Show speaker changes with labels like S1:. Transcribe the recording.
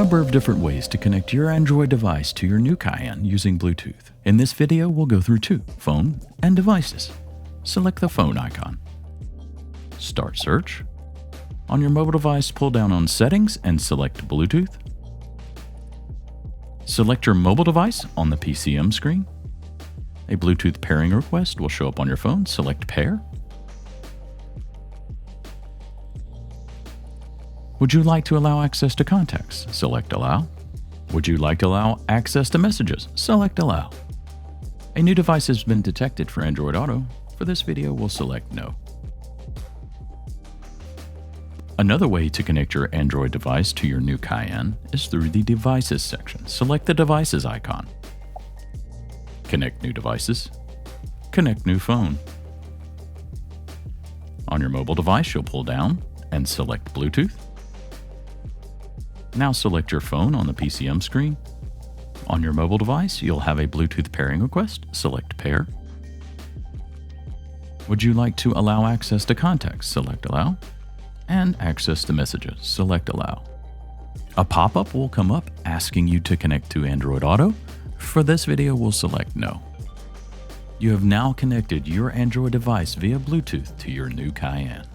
S1: number of different ways to connect your Android device to your new Cayenne using Bluetooth. In this video, we'll go through two: phone and devices. Select the phone icon. Start search. On your mobile device, pull down on Settings and select Bluetooth. Select your mobile device on the PCM screen. A Bluetooth pairing request will show up on your phone. Select Pair. Would you like to allow access to contacts? Select Allow. Would you like to allow access to messages? Select Allow. A new device has been detected for Android Auto. For this video, we'll select No. Another way to connect your Android device to your new Cayenne is through the Devices section. Select the Devices icon. Connect new devices. Connect new phone. On your mobile device, you'll pull down and select Bluetooth. Now select your phone on the PCM screen. On your mobile device, you'll have a Bluetooth pairing request. Select Pair. Would you like to allow access to contacts? Select Allow. And access to messages. Select Allow. A pop-up will come up asking you to connect to Android Auto. For this video, we'll select No. You have now connected your Android device via Bluetooth to your new Cayenne.